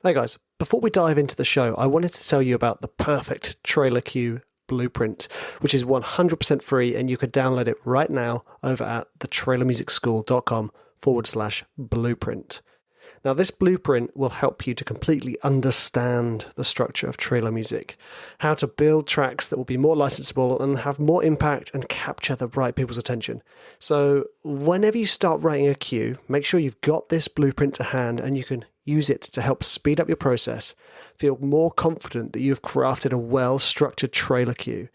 Hey guys, before we dive into the show, I wanted to tell you about the perfect trailer cue blueprint, which is 100% free, and you can download it right now over at thetrailermusicschool.com/blueprint. Now, this blueprint will help you to completely understand the structure of trailer music, how to build tracks that will be more licensable and have more impact and capture the right people's attention. So whenever you start writing a cue, make sure you've got this blueprint to hand and you can use it to help speed up your process, feel more confident that you've crafted a well-structured trailer cue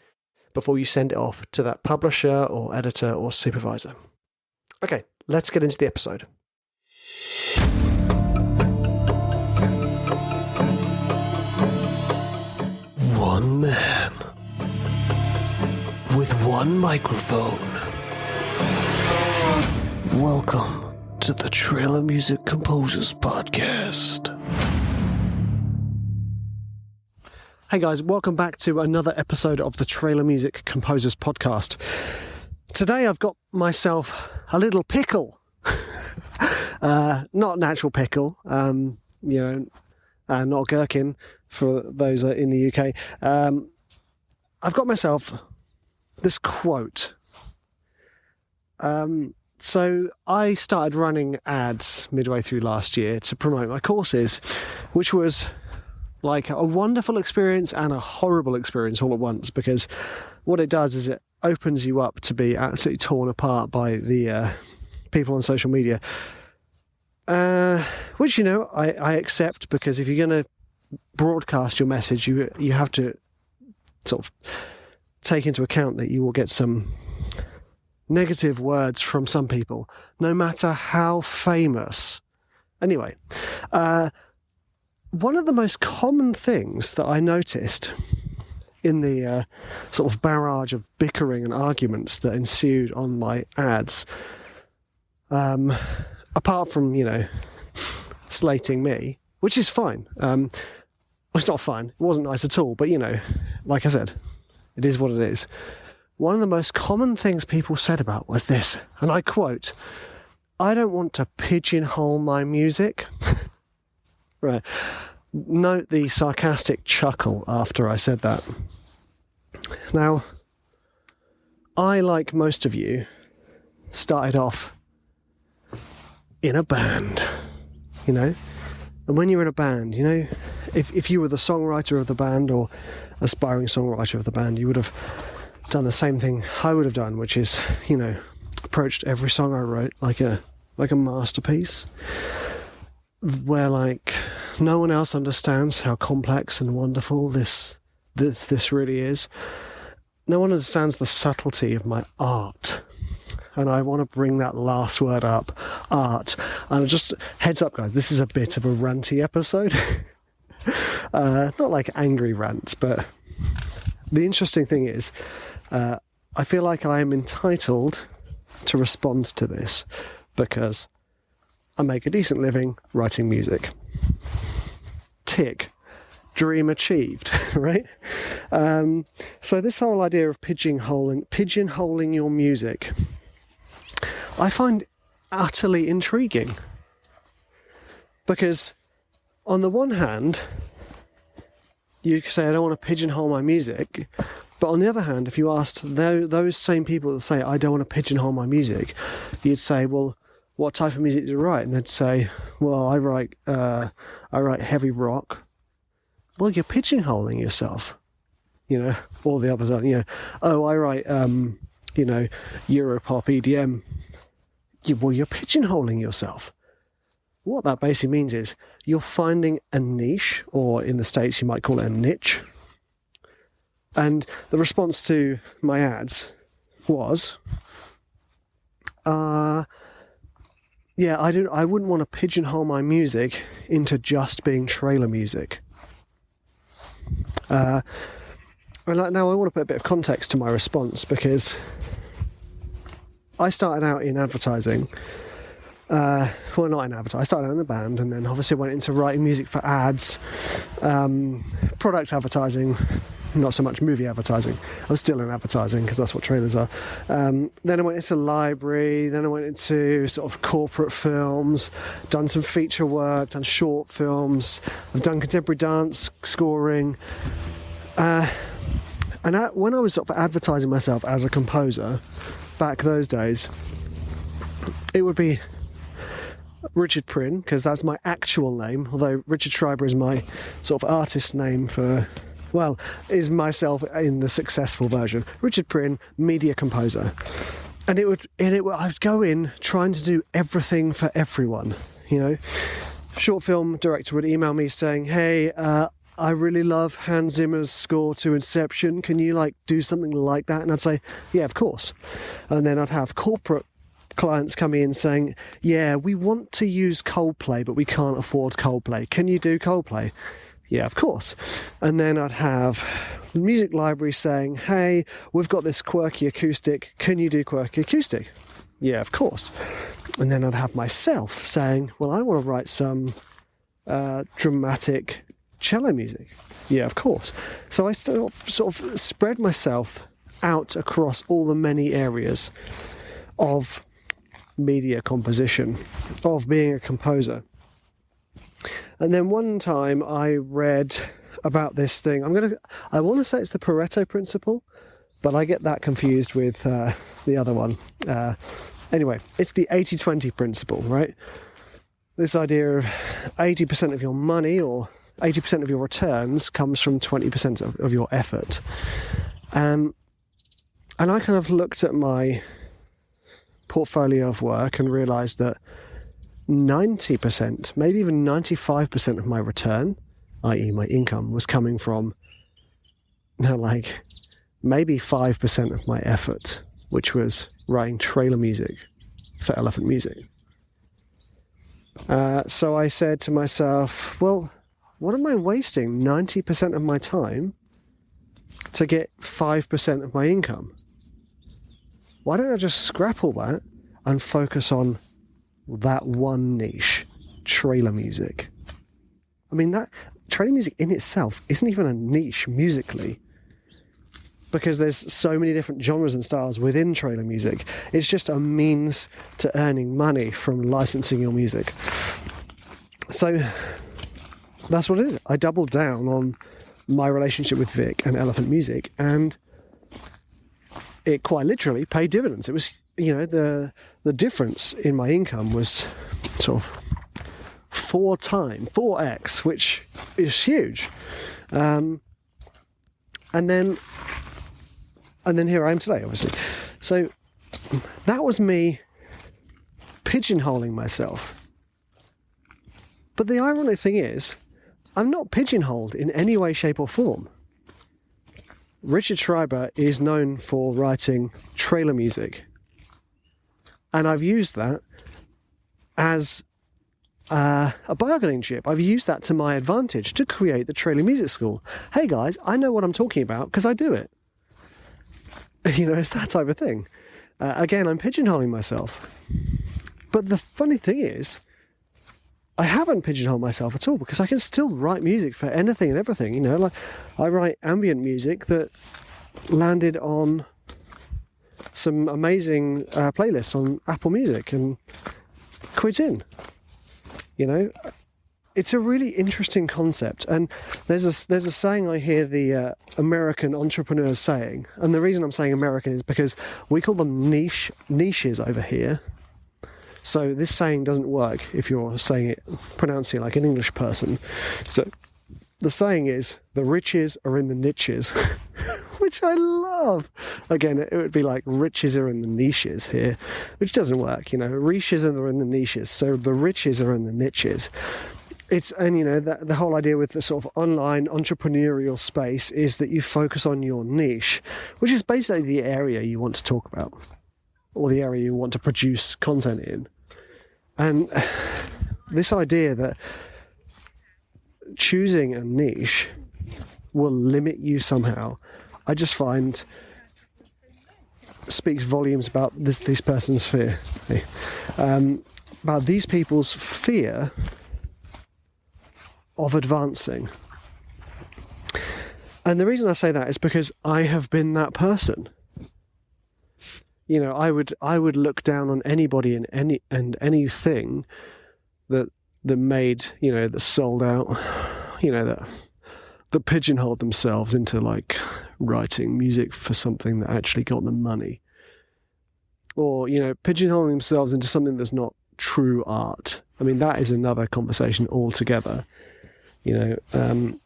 before you send it off to that publisher or editor or supervisor. Okay, let's get into the episode. One man with one microphone. Welcome to the Trailer Music Composers Podcast. Hey guys, welcome back to another episode of the Trailer Music Composers Podcast. Today I've got myself a little pickle. Not an actual pickle, not a gherkin for those in the UK. I've got myself this quote. So I started running ads midway through last year to promote my courses, which was like a wonderful experience and a horrible experience all at once, because what it does is it opens you up to be absolutely torn apart by the people on social media, which, I accept, because if you're going to broadcast your message, you have to sort of take into account that you will get some negative words from some people, no matter how famous. Anyway, one of the most common things that I noticed in the sort of barrage of bickering and arguments that ensued on my ads, apart from, slating me, which is fine. Well, it's not fine. It wasn't nice at all. But, like I said, it is what it is. One of the most common things people said about was this, and I quote, "I don't want to pigeonhole my music." Right. Note the sarcastic chuckle after I said that. Now, I, like most of you, started off in a band, And when you're in a band, if you were the songwriter of the band or aspiring songwriter of the band, you would have done the same thing I would have done, which is, approached every song I wrote like a masterpiece, where no one else understands how complex and wonderful this really is. No one understands the subtlety of my art. And I want to bring that last word up, art. And just heads up, guys, this is a bit of a ranty episode. Not like angry rants, but the interesting thing is, I feel like I am entitled to respond to this because I make a decent living writing music. Tick. Dream achieved, right? So this whole idea of pigeonholing your music, I find utterly intriguing, because on the one hand, you say, I don't want to pigeonhole my music, but on the other hand, if you asked those same people that say, I don't want to pigeonhole my music, you'd say, well, what type of music do you write? And they'd say, well, I write heavy rock. Well, you're pigeonholing yourself, All the others are, oh, I write, Europop, EDM. Well, you're pigeonholing yourself. What that basically means is you're finding a niche, or in the States you might call it a niche. And the response to my ads was, I wouldn't want to pigeonhole my music into just being trailer music. Now I want to put a bit of context to my response, because I started out in advertising. Not in advertising. I started out in a band, and then obviously went into writing music for ads, product advertising, not so much movie advertising. I'm still in advertising because that's what trailers are. Then I went into library, then I went into sort of corporate films, done some feature work, done short films, I've done contemporary dance, scoring. When I was sort of advertising myself as a composer, back those days, it would be Richard Prynne, because that's my actual name, although Richard Schreiber is my sort of artist name is myself in the successful version. Richard Prynne, media composer. And I'd go in trying to do everything for everyone, you know. Short film director would email me saying, hey, I really love Hans Zimmer's score to Inception. Can you do something like that? And I'd say, yeah, of course. And then I'd have corporate clients coming in saying, yeah, we want to use Coldplay, but we can't afford Coldplay. Can you do Coldplay? Yeah, of course. And then I'd have the music library saying, hey, we've got this quirky acoustic. Can you do quirky acoustic? Yeah, of course. And then I'd have myself saying, well, I want to write some dramatic cello music. Yeah, of course. So I sort of spread myself out across all the many areas of media composition, of being a composer. And then one time I read about this thing. I want to say it's the Pareto Principle, but I get that confused with the other one. Anyway, it's the 80-20 principle, right? This idea of 80% of your money or 80% of your returns comes from 20% of your effort. And I kind of looked at my portfolio of work and realised that 90%, maybe even 95% of my return, i.e. my income, was coming from maybe 5% of my effort, which was writing trailer music for Elephant Music. So I said to myself, well, what am I wasting 90% of my time to get 5% of my income? Why don't I just scrap all that and focus on that one niche, trailer music? I mean, that trailer music in itself isn't even a niche musically, because there's so many different genres and styles within trailer music. It's just a means to earning money from licensing your music. So that's what it is. I doubled down on my relationship with Vic and Elephant Music, and it quite literally paid dividends. It was, the difference in my income was sort of 4x, which is huge. And then here I am today, obviously. So that was me pigeonholing myself. But the ironic thing is, I'm not pigeonholed in any way, shape or form. Richard Schreiber is known for writing trailer music. And I've used that as a bargaining chip. I've used that to my advantage to create the trailer music school. Hey guys, I know what I'm talking about because I do it. It's that type of thing. Again, I'm pigeonholing myself. But the funny thing is, I haven't pigeonholed myself at all, because I can still write music for anything and everything. I write ambient music that landed on some amazing playlists on Apple Music and quit in. It's a really interesting concept, and there's a saying I hear the American entrepreneurs saying, and the reason I'm saying American is because we call them niches over here. So this saying doesn't work if you're pronouncing it like an English person. So the saying is, the riches are in the niches, which I love. Again, it would be like riches are in the niches here, which doesn't work. Riches are in the niches, so the riches are in the niches. The whole idea with the sort of online entrepreneurial space is that you focus on your niche, which is basically the area you want to talk about, or the area you want to produce content in. And this idea that choosing a niche will limit you somehow, I just find speaks volumes about this person's fear. About these people's fear of advancing. And the reason I say that is because I have been that person. You know, I would look down on anybody and anything that made, you know, that sold out, you know, that pigeonholed themselves into like writing music for something that actually got them money, or, you know, pigeonholing themselves into something that's not true art. I mean, that is another conversation altogether. You know,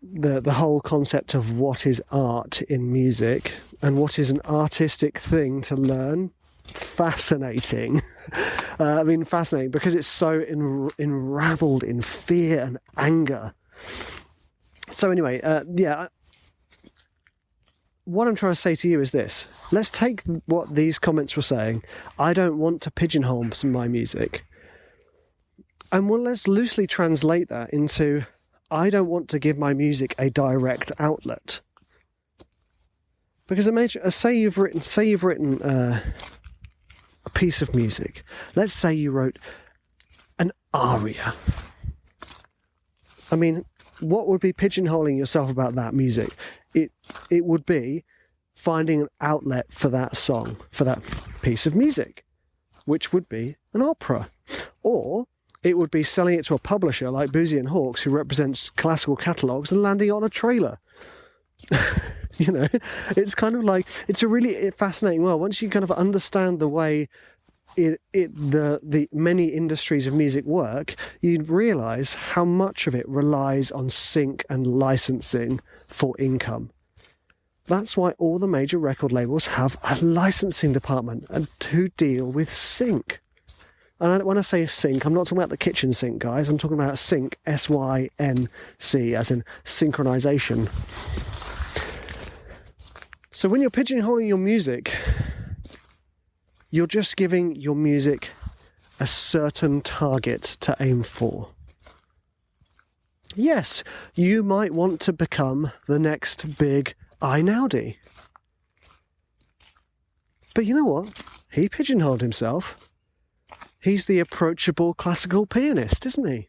the whole concept of what is art in music and what is an artistic thing to learn. Fascinating. I mean, fascinating because it's so enraveled in fear and anger. So anyway, what I'm trying to say to you is this. Let's take what these comments were saying. I don't want to pigeonhole my music. And let's loosely translate that into, I don't want to give my music a direct outlet. Because say you've written a piece of music. Let's say you wrote an aria. I mean, what would be pigeonholing yourself about that music? It would be finding an outlet for that song, for that piece of music, which would be an opera. Or it would be selling it to a publisher like Boozy and Hawkes, who represents classical catalogues, and landing on a trailer. You know, it's kind of like, it's a really fascinating world. Once you kind of understand the way the many industries of music work, you'd realise how much of it relies on sync and licensing for income. That's why all the major record labels have a licensing department and to deal with sync. And when I say sync, I'm not talking about the kitchen sink, guys. I'm talking about sync, S-Y-N-C, as in synchronization. So when you're pigeonholing your music, you're just giving your music a certain target to aim for. Yes, you might want to become the next big Einaudi. But you know what? He pigeonholed himself. He's the approachable classical pianist, isn't he?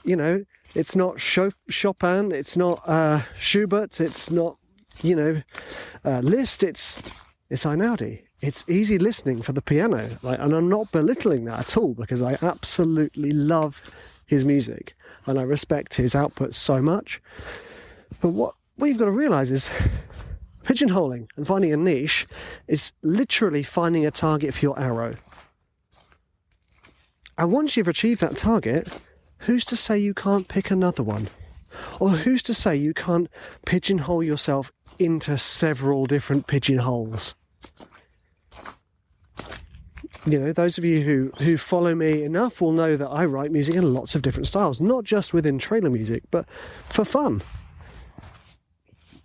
You know, it's not Chopin, it's not Schubert, it's not, you know, Liszt, it's Einaudi. It's easy listening for the piano, and I'm not belittling that at all, because I absolutely love his music and I respect his output so much. But what you've got to realise is pigeonholing and finding a niche is literally finding a target for your arrow. And once you've achieved that target, who's to say you can't pick another one? Or who's to say you can't pigeonhole yourself into several different pigeonholes? You know, those of you who follow me enough will know that I write music in lots of different styles, not just within trailer music, but for fun.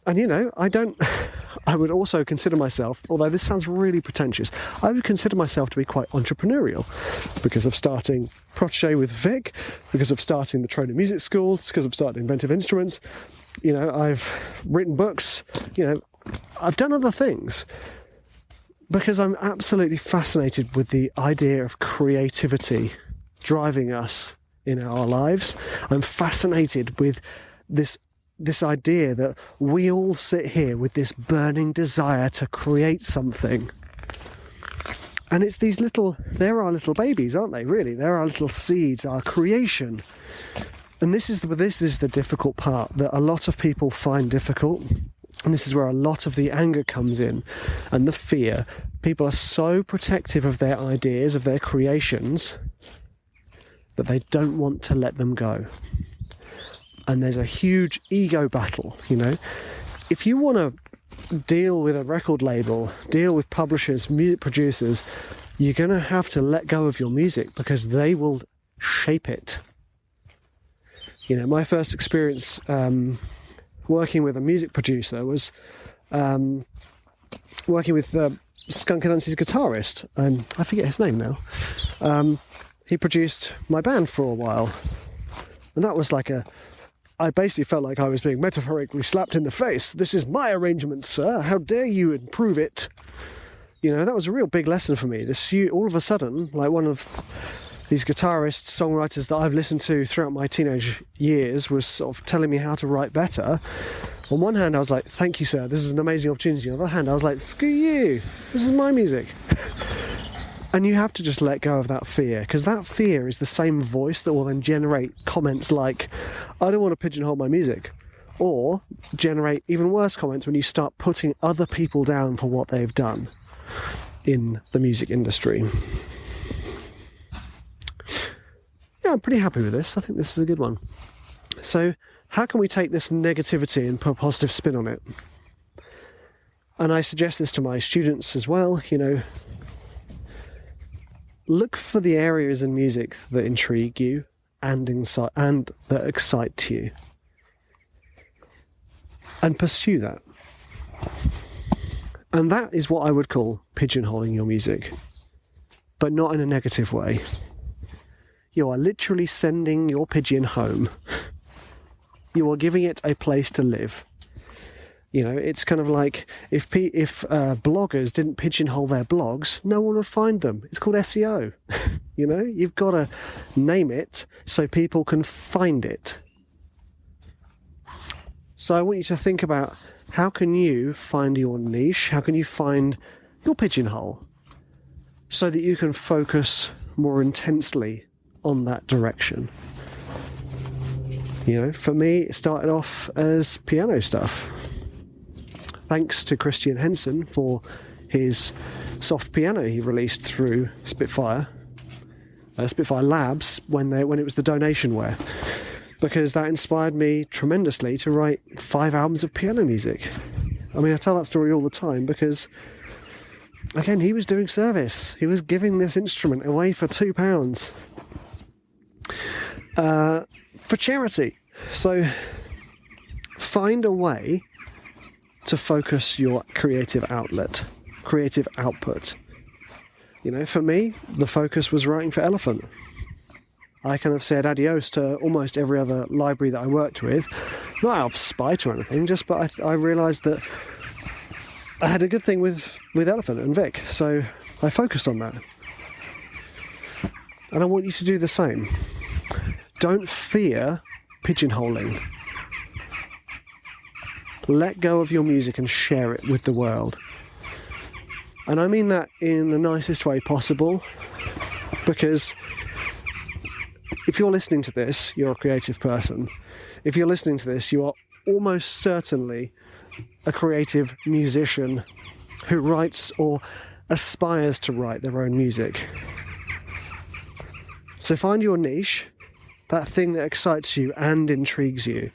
And, you know, I would also consider myself, although this sounds really pretentious, I would consider myself to be quite entrepreneurial because of starting Protégé with Vic, because of starting the Trailer Music School, because of starting Inventive Instruments. You know, I've written books, you know, I've done other things because I'm absolutely fascinated with the idea of creativity driving us in our lives. I'm fascinated with this idea that we all sit here with this burning desire to create something. And it's these they're our little babies, aren't they, really? They're our little seeds, our creation. And this is the difficult part that a lot of people find difficult. And this is where a lot of the anger comes in and the fear. People are so protective of their ideas, of their creations, that they don't want to let them go. And there's a huge ego battle, you know. If you want to deal with a record label, deal with publishers, music producers, you're going to have to let go of your music because they will shape it. You know, my first experience working with a music producer was working with Skunk Anansi's guitarist, and I forget his name now. He produced my band for a while, and that was like I basically felt like I was being metaphorically slapped in the face. This is my arrangement, sir. How dare you improve it? You know, that was a real big lesson for me. All of a sudden, like one of these guitarists, songwriters that I've listened to throughout my teenage years was sort of telling me how to write better. On one hand, I was like, thank you, sir, this is an amazing opportunity. On the other hand, I was like, screw you, this is my music. And you have to just let go of that fear, because that fear is the same voice that will then generate comments like, I don't want to pigeonhole my music. Or generate even worse comments when you start putting other people down for what they've done in the music industry. Yeah, I'm pretty happy with this. I think this is a good one. So how can we take this negativity and put a positive spin on it? And I suggest this to my students as well, look for the areas in music that intrigue you and that excite you. And pursue that. And that is what I would call pigeonholing your music. But not in a negative way. You are literally sending your pigeon home. You are giving it a place to live. It's kind of like if bloggers didn't pigeonhole their blogs, no one would find them. It's called SEO. You've got to name it so people can find it. So I want you to think about, how can you find your niche? How can you find your pigeonhole so that you can focus more intensely on that direction? For me, it started off as piano stuff. Thanks to Christian Henson for his soft piano he released through Spitfire Labs when it was the donationware, because that inspired me tremendously to write 5 albums of piano music. I mean, I tell that story all the time because, again, he was doing service. He was giving this instrument away for £2 for charity. So find a way to focus your creative outlet, creative output. For me, the focus was writing for Elephant. I kind of said adios to almost every other library that I worked with, not out of spite or anything, but I realised that I had a good thing with Elephant and Vic, so I focused on that. And I want you to do the same. Don't fear pigeonholing. Let go of your music and share it with the world. And I mean that in the nicest way possible, because if you're listening to this, you're a creative person. If you're listening to this, you are almost certainly a creative musician who writes or aspires to write their own music. So find your niche, that thing that excites you and intrigues you,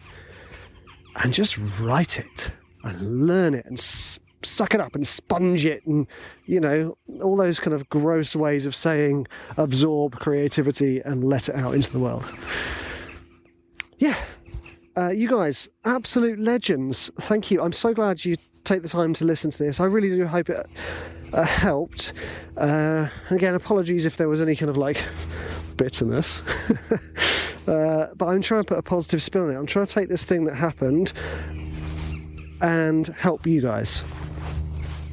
and just write it and learn it and suck it up and sponge it and, all those kind of gross ways of saying absorb creativity and let it out into the world. Yeah. You guys, absolute legends. Thank you. I'm so glad you take the time to listen to this. I really do hope it helped. Again, apologies if there was any kind of bitterness. But I'm trying to put a positive spin on it. I'm trying to take this thing that happened and help you guys.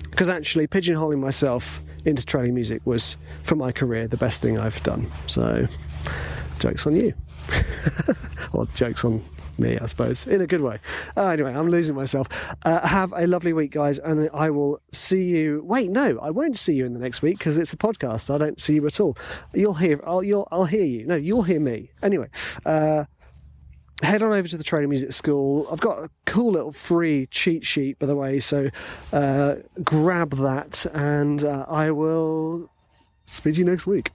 Because actually, pigeonholing myself into trading music was, for my career, the best thing I've done. So, joke's on you. Or joke's on me, I suppose, in a good way. Anyway, I'm losing myself. Have a lovely week, guys, and I will see you. Wait, no, I won't see you in the next week because it's a podcast. I don't see you at all. I'll hear you. No, you'll hear me. Anyway, head on over to the Trading Music School. I've got a cool little free cheat sheet, by the way, so grab that, and I will speak to you next week.